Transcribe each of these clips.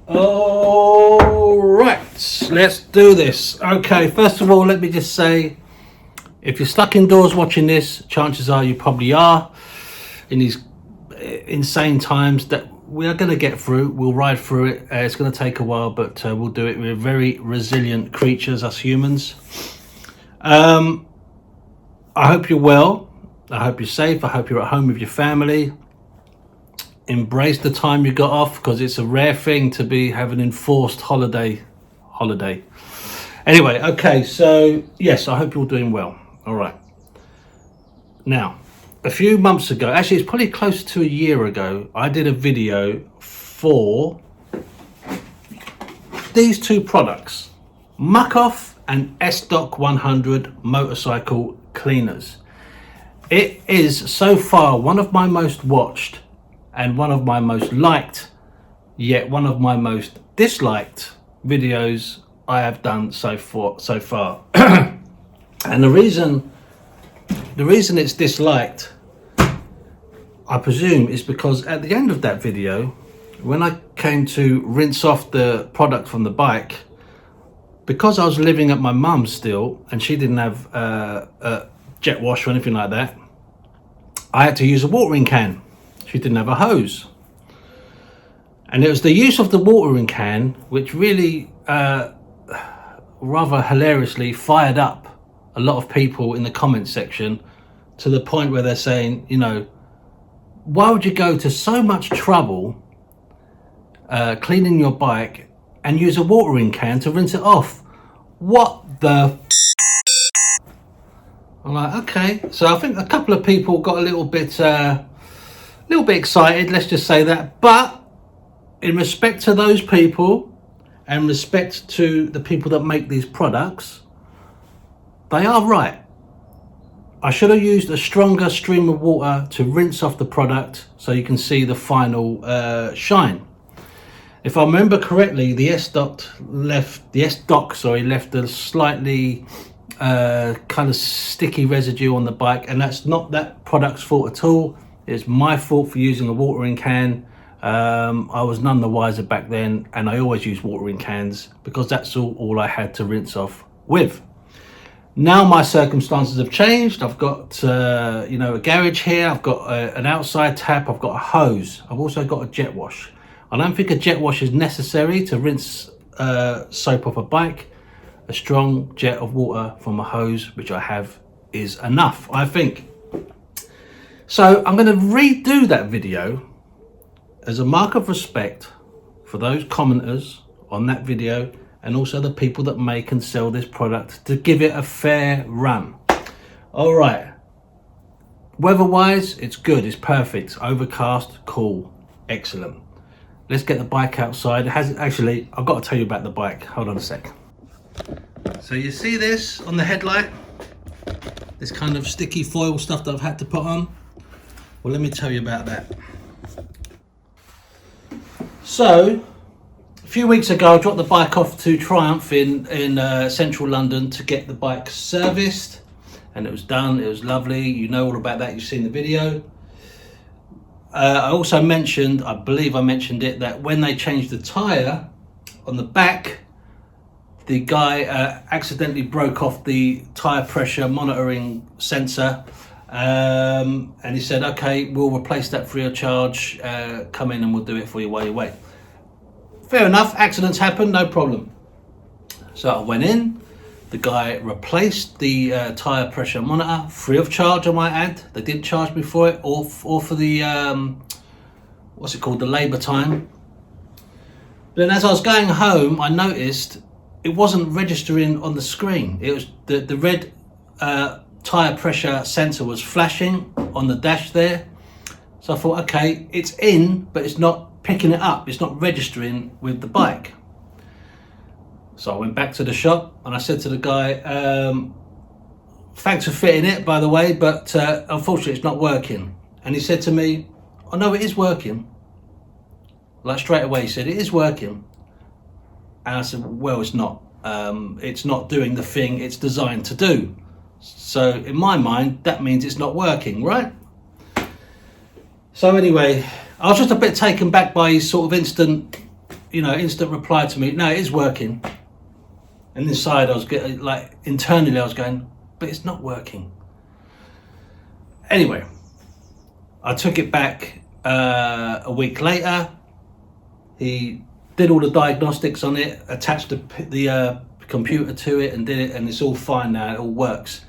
All right, let's do this. Okay, first of all, let me just say, if you're stuck indoors watching this, chances are you probably are in these insane times that we are going to get through. We'll ride through it. It's going to take a while, but we'll do it. We're very resilient creatures, us humans. I hope you're well. I hope you're safe. I hope you're at home with your family. Embrace the time you got off, because it's a rare thing to be having enforced holiday. Anyway, okay, so yes, I hope you're doing well. All right. Now, a few months ago, actually it's probably close to a year ago, I did a video for these two products, mucoff and SDoc100 motorcycle cleaners. It is so far one of my most watched and one of my most liked, yet one of my most disliked videos I have done so far. And the reason it's disliked, I presume, is because at the end of that video, when I came to rinse off the product from the bike, because I was living at my mum's still and she didn't have a jet wash or anything like that, I had to use a watering can. She didn't have a hose. And it was the use of the watering can which really rather hilariously fired up a lot of people in the comment section, to the point where they're saying, you know, why would you go to so much trouble cleaning your bike and use a watering can to rinse it off? What the I'm like, okay. So I think a couple of people got a little bit excited, let's just say that. But in respect to those people and respect to the people that make these products, they are right. I should have used a stronger stream of water to rinse off the product so you can see the final shine. If I remember correctly, the SDoc left a slightly kind of sticky residue on the bike, and that's not that product's fault at all. It's my fault for using a watering can. I was none the wiser back then, and I always use watering cans because that's all I had to rinse off with. Now my circumstances have changed. I've got a garage here. I've got an outside tap. I've got a hose. I've also got a jet wash. I don't think a jet wash is necessary to rinse soap off a bike. A strong jet of water from a hose, which I have, is enough, I think. So I'm going to redo that video as a mark of respect for those commenters on that video, and also the people that make and sell this product, to give it a fair run. All right. Weather-wise, it's good. It's perfect. Overcast, cool, excellent. Let's get the bike outside. It has actually, I've got to tell you about the bike. Hold on a sec. So you see this on the headlight? This kind of sticky foil stuff that I've had to put on? Well, let me tell you about that. So, a few weeks ago, I dropped the bike off to Triumph in central London to get the bike serviced, and it was done. It was lovely. You know all about that. You've seen the video. I also mentioned, I believe I mentioned it, that when they changed the tyre on the back, the guy accidentally broke off the tyre pressure monitoring sensor, and he said, okay, we'll replace that free of charge. Come in and we'll do it for you while you wait. Fair enough, accidents happen, no problem. So I went in, the guy replaced the tyre pressure monitor, free of charge, I might add. They didn't charge me for it, or for the, what's it called, the labour time. Then as I was going home, I noticed it wasn't registering on the screen. It was the red tyre pressure sensor was flashing on the dash there. So I thought, okay, it's in, but it's not picking it up. It's not registering with the bike. So I went back to the shop and I said to the guy, thanks for fitting it, by the way, but unfortunately it's not working. And he said to me, oh no, it is working. Like straight away he said, it is working. And I said, well, it's not. It's not doing the thing it's designed to do. So in my mind, that means it's not working, right? So anyway, I was just a bit taken back by his sort of instant you know, instant reply to me, no, it is working. And inside I was getting, like, internally I was going, but it's not working. Anyway, I took it back a week later. He did all the diagnostics on it, attached the computer to it and did it, and it's all fine now, it all works.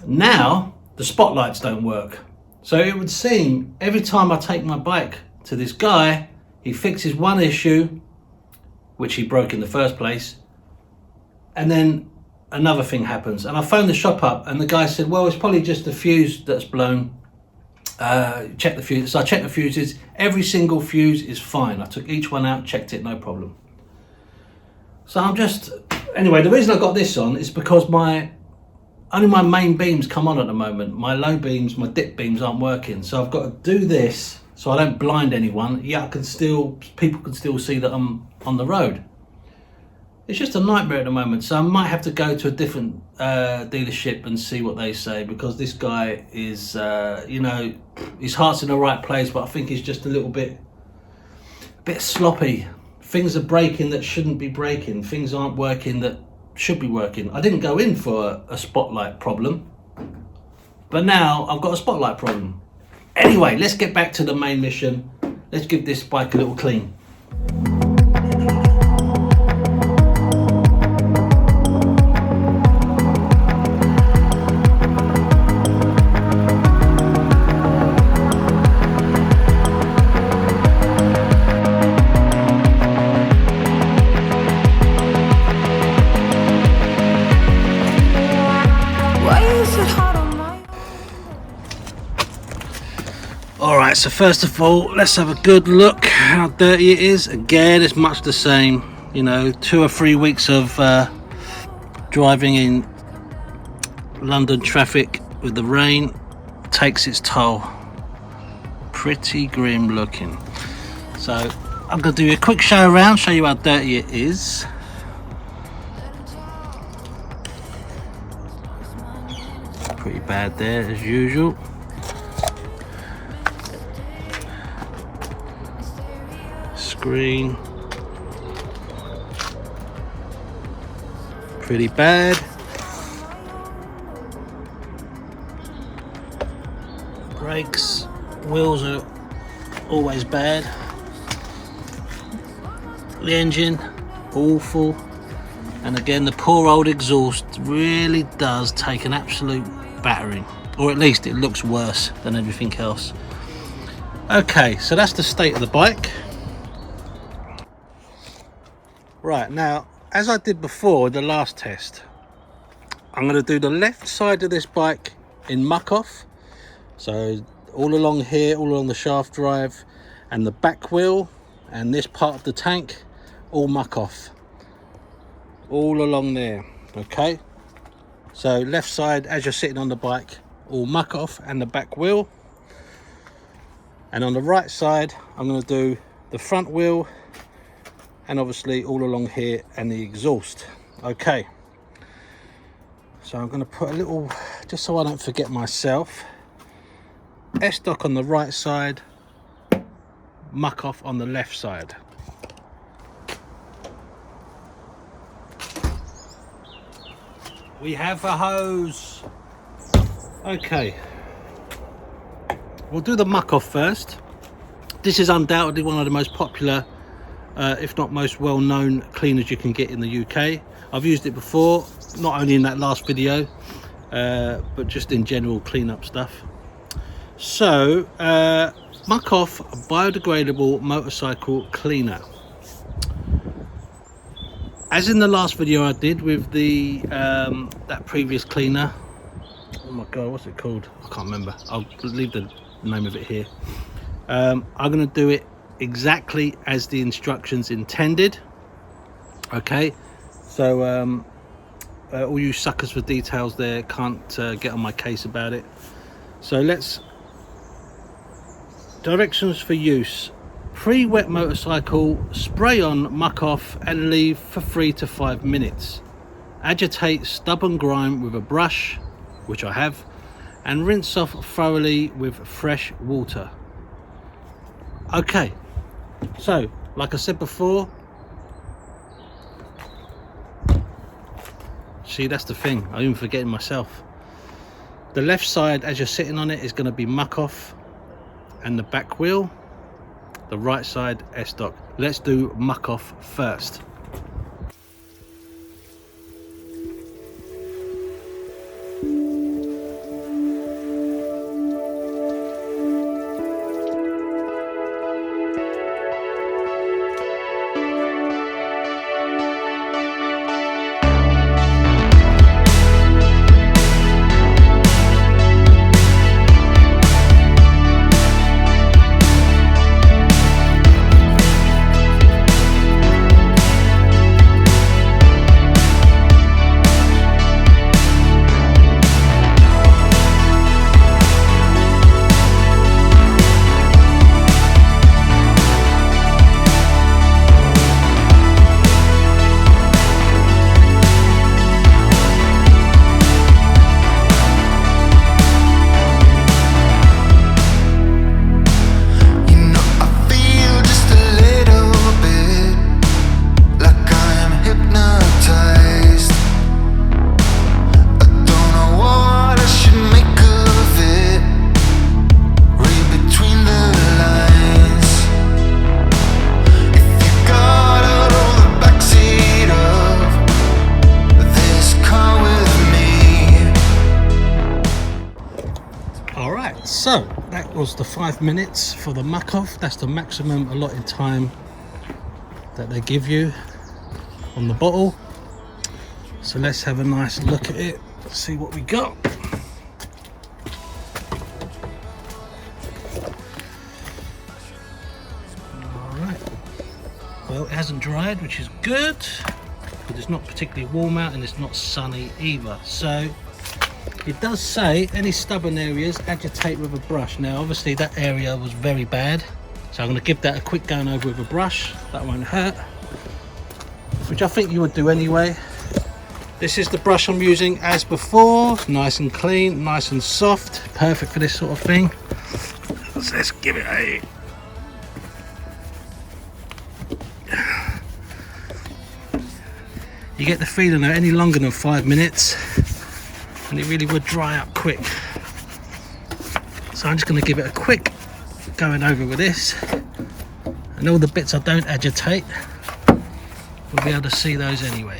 Now, the spotlights don't work. So it would seem every time I take my bike to this guy, he fixes one issue, which he broke in the first place, and then another thing happens. And I phoned the shop up and the guy said, well, it's probably just the fuse that's blown. Check the fuse. So I checked the fuses. Every single fuse is fine. I took each one out, checked it, no problem. So I'm just, anyway, the reason I got this on is because only my main beams come on at the moment. My low beams, my dip beams aren't working. So I've got to do this so I don't blind anyone. Yeah, people can still see that I'm on the road. It's just a nightmare at the moment, so I might have to go to a different dealership and see what they say, because this guy is, you know, his heart's in the right place, but I think he's just a little bit sloppy. Things are breaking that shouldn't be breaking. Things aren't working that should be working. I didn't go in for a spotlight problem, but now I've got a spotlight problem. Anyway, let's get back to the main mission. Let's give this bike a little clean. Alright, so first of all, let's have a good look how dirty it is. Again, it's much the same, you know, 2 or 3 weeks of driving in London traffic with the rain takes its toll. Pretty grim looking. So I'm going to do a quick show around, show you how dirty it is. Pretty bad there as usual. Screen, pretty bad. Brakes, wheels are always bad. The engine, awful. And again, the poor old exhaust really does take an absolute battering, or at least it looks worse than everything else. Okay, so that's the state of the bike. Right, now, as I did before the last test, I'm going to do the left side of this bike in muck-off. So all along here, all along the shaft drive, and the back wheel, and this part of the tank, all muck-off. All along there, okay? So left side, as you're sitting on the bike, all muck-off, and the back wheel. And on the right side, I'm going to do the front wheel, and obviously all along here, and the exhaust. Okay, so I'm going to put a little, just so I don't forget myself, SDoc on the right side, muck-off on the left side. We have a hose. Okay, we'll do the muck-off first. This is undoubtedly one of the most popular, if not most well-known cleaners you can get in the UK. I've used it before, not only in that last video, but just in general cleanup stuff. So, muck-off biodegradable motorcycle cleaner. As in the last video I did with the that previous cleaner. Oh my god, what's it called? I can't remember. I'll leave the name of it here. I'm going to do it exactly as the instructions intended. Okay, so all you suckers for details there can't get on my case about it. So let's, directions for use: pre-wet motorcycle, spray on, muck off and leave for 3 to 5 minutes. Agitate stubborn grime with a brush, which I have, and rinse off thoroughly with fresh water. Okay, so Like I said before, see, that's the thing, I'm even forgetting myself. The left side as you're sitting on it is going to be muck-off and the back wheel. The right side SDoc. Let's do muck-off first. So that was the 5 minutes for the muck-off. That's the maximum allotted time that they give you on the bottle. So let's have a nice look at it, see what we got. Alright, well, it hasn't dried, which is good, but it's not particularly warm out and it's not sunny either. So it does say any stubborn areas agitate with a brush. Now obviously that area was very bad, so I'm going to give that a quick going over with a brush. That won't hurt, which I think you would do anyway. This is the brush I'm using as before, nice and clean, nice and soft, perfect for this sort of thing. So let's give it a you get the feeling that any longer than 5 minutes and it really would dry up quick. So I'm just going to give it a quick going over with this, and all the bits I don't agitate, we'll be able to see those anyway.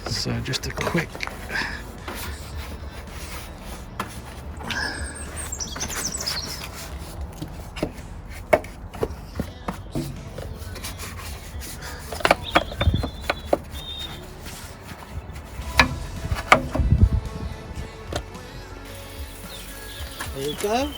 So just a quick there you go.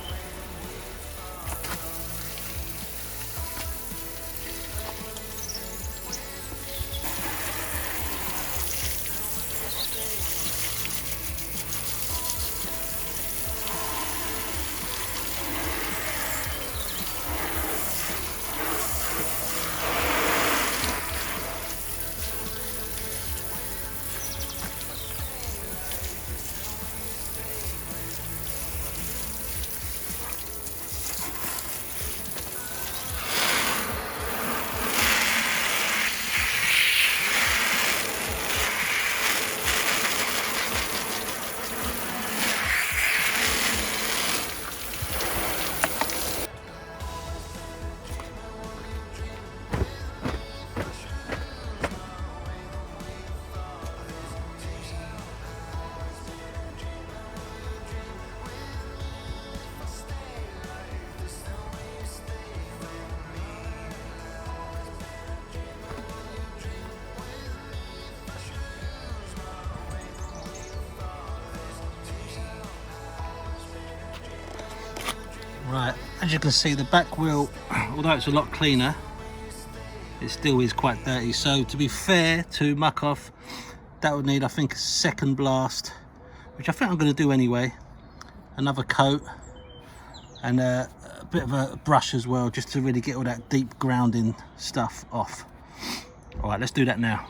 Right, as you can see, the back wheel, although it's a lot cleaner, it still is quite dirty. So to be fair to muck-off, that would need, I think, a second blast, which I think I'm going to do anyway. Another coat and a bit of a brush as well, just to really get all that deep grounding stuff off. All right, let's do that now.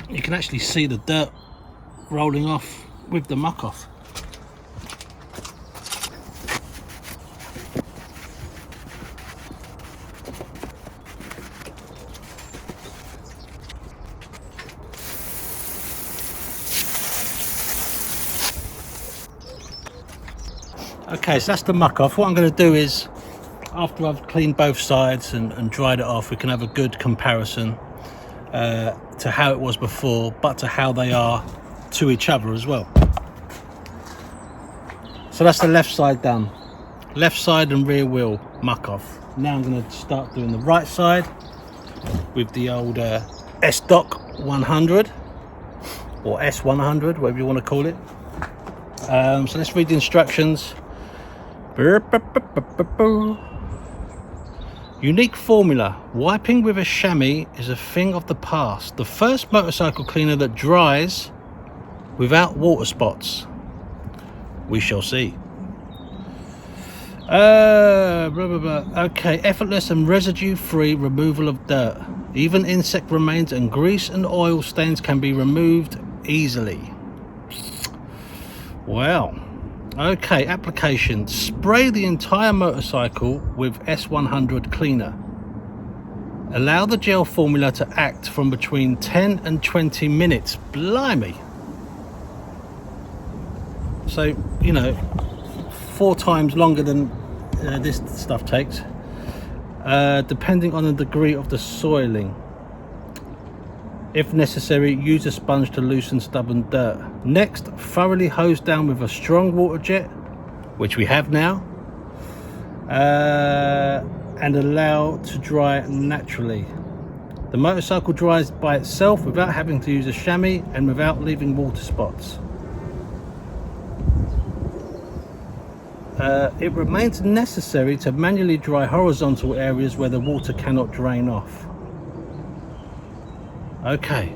you can actually see the dirt rolling off with the muck-off. Okay, so that's the muck-off. What I'm going to do is, after I've cleaned both sides and dried it off, we can have a good comparison to how it was before, but to how they are to each other as well. So that's the left side done. Left side and rear wheel muck-off. Now I'm going to start doing the right side with the old SDoc100 or S100, whatever you want to call it. So let's read the instructions. Unique formula. Wiping with a chamois is a thing of the past. The first motorcycle cleaner that dries without water spots. We shall see. Okay, effortless and residue-free removal of dirt. Even insect remains and grease and oil stains can be removed easily. Well, okay, application. Spray the entire motorcycle with S100 cleaner. Allow the gel formula to act from between 10 and 20 minutes. Blimey. So, you know, 4 times longer than this stuff takes, depending on the degree of the soiling. If necessary, use a sponge to loosen stubborn dirt. Next, thoroughly hose down with a strong water jet, which we have now, and allow to dry naturally. The motorcycle dries by itself without having to use a chamois and without leaving water spots. It remains necessary to manually dry horizontal areas where the water cannot drain off. Okay,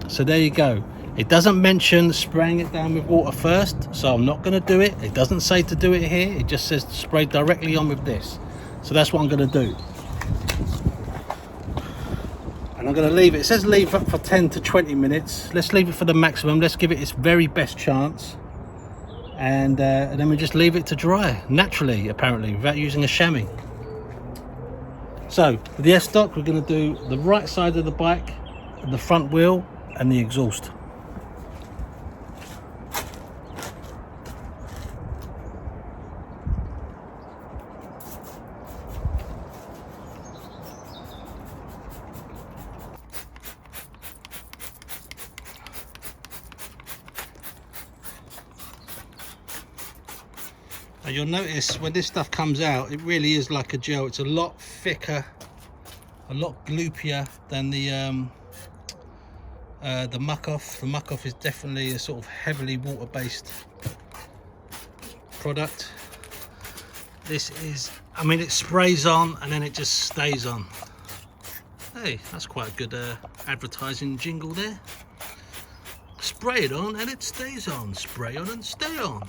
so there you go. It doesn't mention spraying it down with water first, so I'm not going to do it. It doesn't say to do it here. It just says to spray directly on with this. So that's what I'm going to do. And I'm going to leave it. It says leave up for 10 to 20 minutes. Let's leave it for the maximum. Let's give it its very best chance. And then we just leave it to dry naturally, apparently, without using a chamois. So with the SDoc, we're going to do the right side of the bike, the front wheel and the exhaust. Now you'll notice when this stuff comes out, it really is like a gel. It's a lot thicker, a lot gloopier than the muck-off. The muck-off is definitely a sort of heavily water-based product. This is, I mean, it sprays on and then it just stays on. Hey, that's quite a good advertising jingle there. Spray it on and it stays on. Spray on and stay on.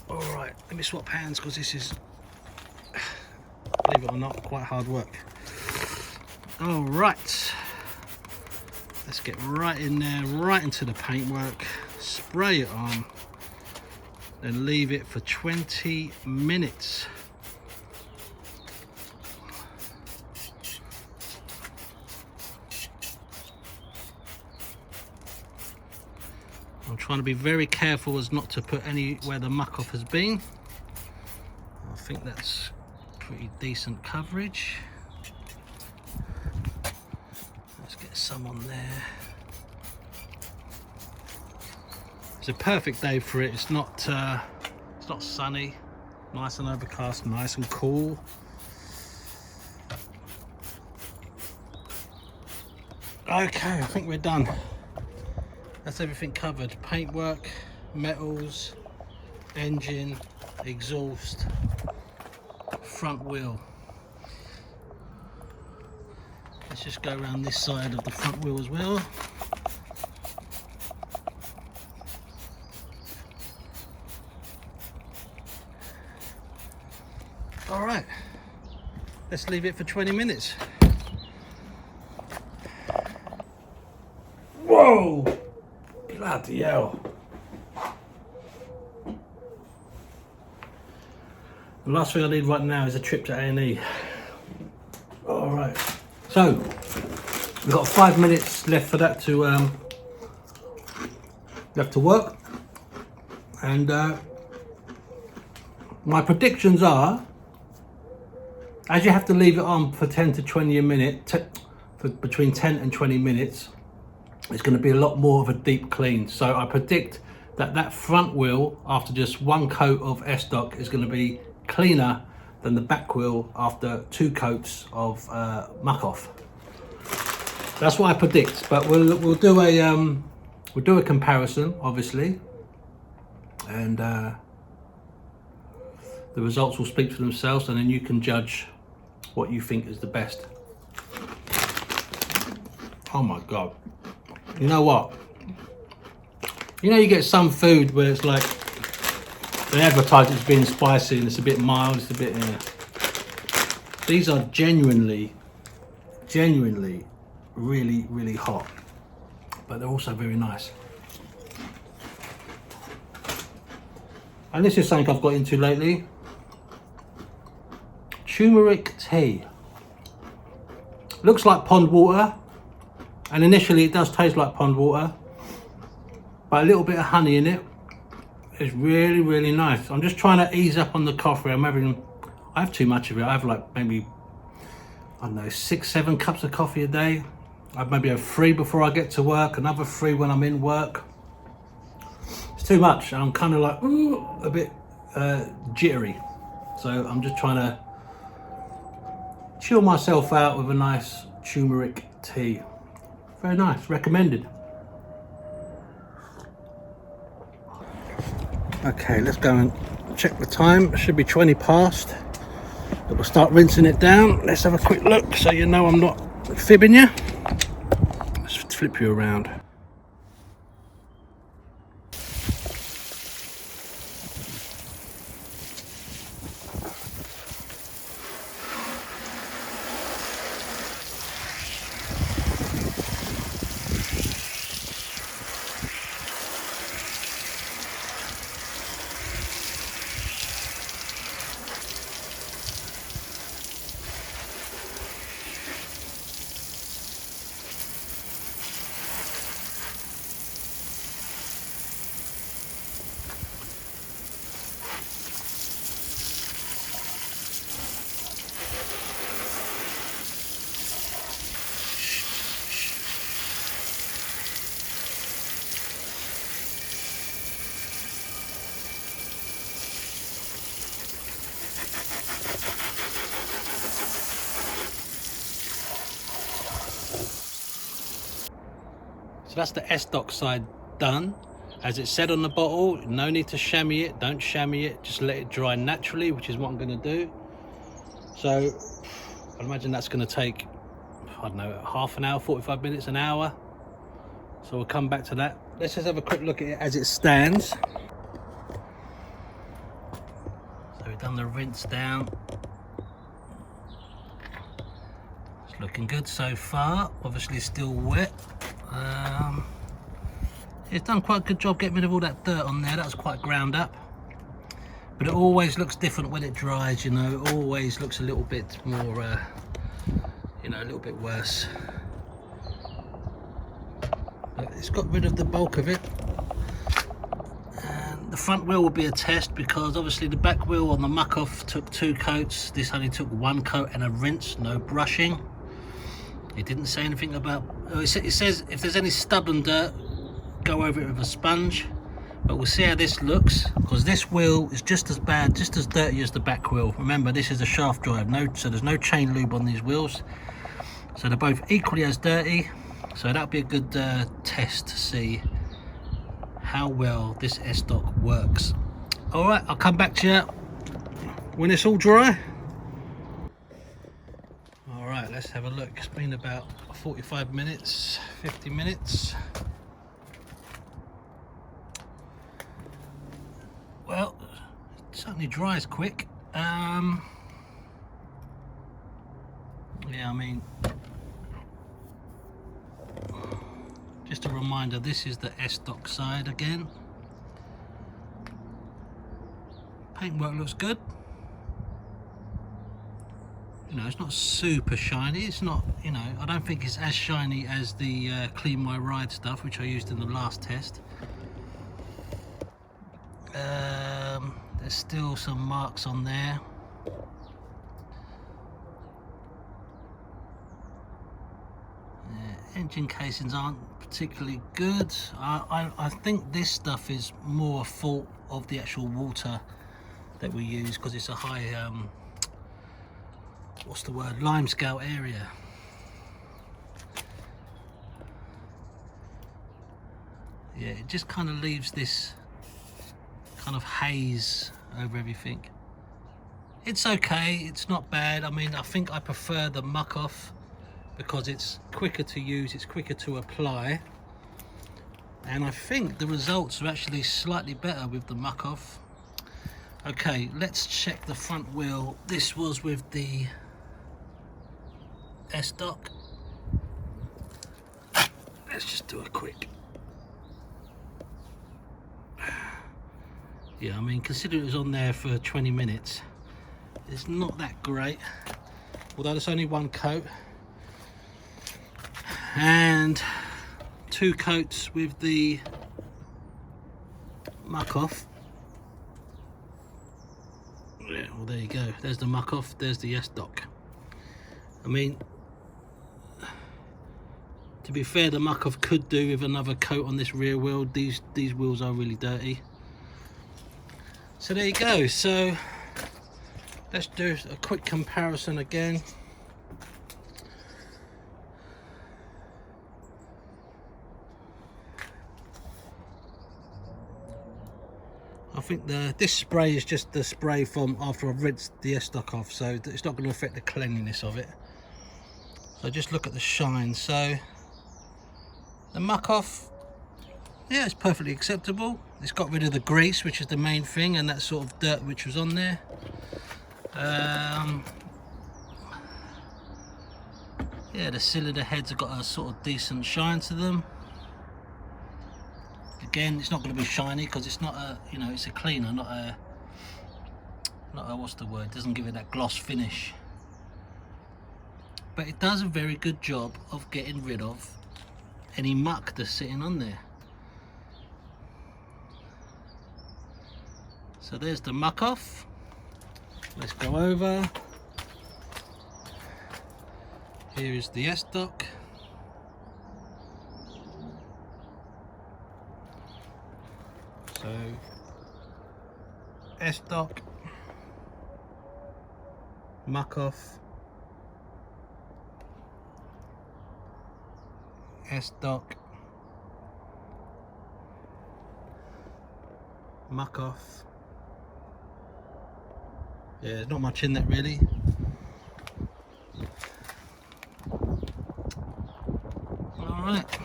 All right, let me swap hands because this is, believe it or not, quite hard work. All right. Let's get right in there, right into the paintwork, spray it on, then leave it for 20 minutes. I'm trying to be very careful as not to put any where the muck-off has been. I think that's pretty decent coverage. Get some on there. It's a perfect day for it. It's not sunny, nice and overcast, nice and cool. Okay, I think we're done. That's everything covered. Paintwork, metals, engine, exhaust, front wheel. Let's just go around this side of the front wheel as well. All right, let's leave it for 20 minutes. Whoa! Bloody hell. The last thing I need right now is a trip to A&E. Alright. So, we've got 5 minutes left for that to work. And my predictions are, as you have to leave it on for 10 to 20 a minute, for between 10 and 20 minutes, it's going to be a lot more of a deep clean. So I predict that that front wheel, after just 1 coat of SDoc, is going to be cleaner than the back wheel after 2 coats of muck-off. That's what I predict. But we'll do a comparison, obviously, and the results will speak for themselves, and then you can judge what you think is the best. Oh my God. You know what? You know, you get some food where it's like, they advertise it's being spicy and it's a bit mild, it's a bit, These are genuinely really, really hot, but they're also very nice. And this is something I've got into lately. Turmeric tea. Looks like pond water, and initially it does taste like pond water, but a little bit of honey in it is really, really nice. I'm just trying to ease up on the coffee. I have too much of it. I have like maybe, I don't know, 6-7 cups of coffee a day. I maybe have 3 before I get to work, another 3 when I'm in work. It's too much, and I'm kind of like, ooh, a bit jittery. So I'm just trying to chill myself out with a nice turmeric tea. Very nice, recommended. Okay, let's go and check the time. It should be 20 past. We'll start rinsing it down. Let's have a quick look so you know I'm not fibbing you. Let's flip you around. So that's the SDoc side done. As it said on the bottle, no need to chamois it, don't chamois it, just let it dry naturally, which is what I'm going to do. So I imagine that's going to take, I don't know, half an hour, 45 minutes, an hour. So we'll come back to that. Let's just have a quick look at it as it stands. So we've done the rinse down. It's looking good so far, obviously still wet. It's done quite a good job getting rid of all that dirt on there. That was quite ground up, but it always looks different when it dries, you know. It always looks a little bit more you know, a little bit worse, but it's got rid of the bulk of it. And the front wheel will be a test, because obviously the back wheel on the muck-off took 2 coats. This only took 1 coat and a rinse, no brushing. It didn't say anything about, it says if there's any stubborn dirt, go over it with a sponge. But we'll see how this looks, because this wheel is just as bad, just as dirty as the back wheel. Remember, this is a shaft drive, so there's no chain lube on these wheels, so they're both equally as dirty. So that'll be a good test to see how well this SDoc works. All right, I'll come back to you when it's all dry. All right, let's have a look. It's been about 45 minutes, 50 minutes. Well, it certainly dries quick. Yeah, I mean, Just a reminder, this is the SDoc side again. Paintwork looks good. You know, it's not super shiny. It's not, you know, I don't think it's as shiny as the Clean My Ride stuff, which I used in the last test. There's still some marks on there. Engine casings aren't particularly good. I think this stuff is more a fault of the actual water that we use, because it's a high what's the word, limescale area. Yeah, it just kind of leaves this kind of haze over everything. It's okay, it's not bad. I mean, I think I prefer the muck-off because it's quicker to use, it's quicker to apply, and I think the results are actually slightly better with the muck-off. Okay, let's check the front wheel. This was with the SDoc. Let's just do a quick. Yeah, I mean, consider it was on there for 20 minutes. It's not that great, although there's only one coat. And 2 coats with the muck-off. Yeah, well, there you go. There's the muck-off, there's the SDoc. I mean, to be fair, the muck-off could do with another coat on this rear wheel. These wheels are really dirty. So there you go. So let's do a quick comparison again. I think this spray is just the spray from after I've rinsed the SDoc off, so it's not going to affect the cleanliness of it. So just look at the shine. So the muck-off, yeah, it's perfectly acceptable. It's got rid of the grease, which is the main thing, and that sort of dirt which was on there. Yeah, the cylinder heads have got a sort of decent shine to them. Again, it's not going to be shiny because it's not a, you know, it's a cleaner, not a what's the word, it doesn't give it that gloss finish. But it does a very good job of getting rid of any muck that's sitting on there. So there's the muck-off. Let's go over. Here is the SDoc. So SDoc, muck-off, SDoc, muck-off. Yeah, there's not much in that really. Alright,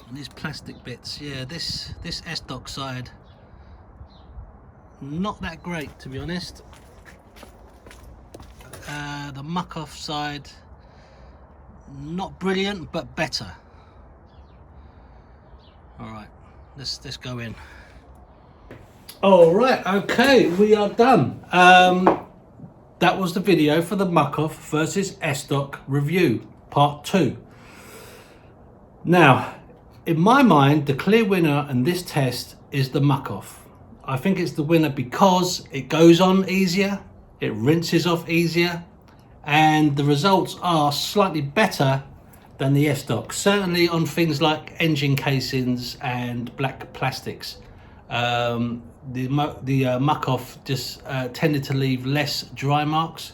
and these plastic bits, yeah, this SDoc side, not that great to be honest. The muck-off side, not brilliant, but better. Alright, let's go in. Alright, okay, we are done. That was the video for the muck-off versus SDoc review, part 2. Now, in my mind, the clear winner in this test is the muck-off. I think it's the winner because it goes on easier, it rinses off easier, and the results are slightly better than the SDoc, certainly on things like engine casings and black plastics. The muck-off just tended to leave less dry marks,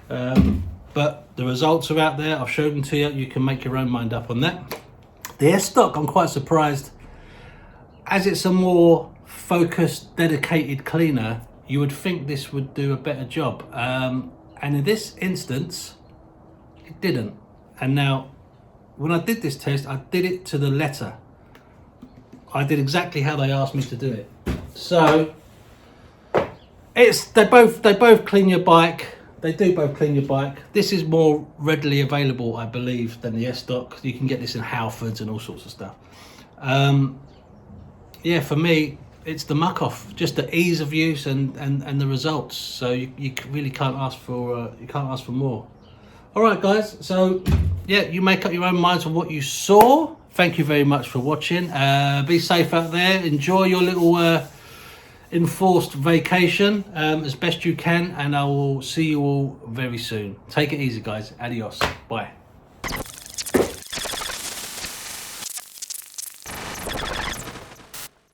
but the results are out there. I've showed them to you. You can make your own mind up on that. The SDoc, I'm quite surprised, as it's a more focused, dedicated cleaner, you would think this would do a better job, and in this instance it didn't. And now when I did this test, I did it to the letter. I did exactly how they asked me to do it. So they both clean your bike, They do both clean your bike. This is more readily available, I believe, than the SDoc. You can get this in Halfords and all sorts of stuff. Yeah, for me, it's the muck-off, just the ease of use and the results. So you really can't ask for more. All right, guys. So yeah, you make up your own minds on what you saw. Thank you very much for watching. Be safe out there. Enjoy your little enforced vacation as best you can, and I will see you all very soon. Take it easy, guys. Adios. Bye.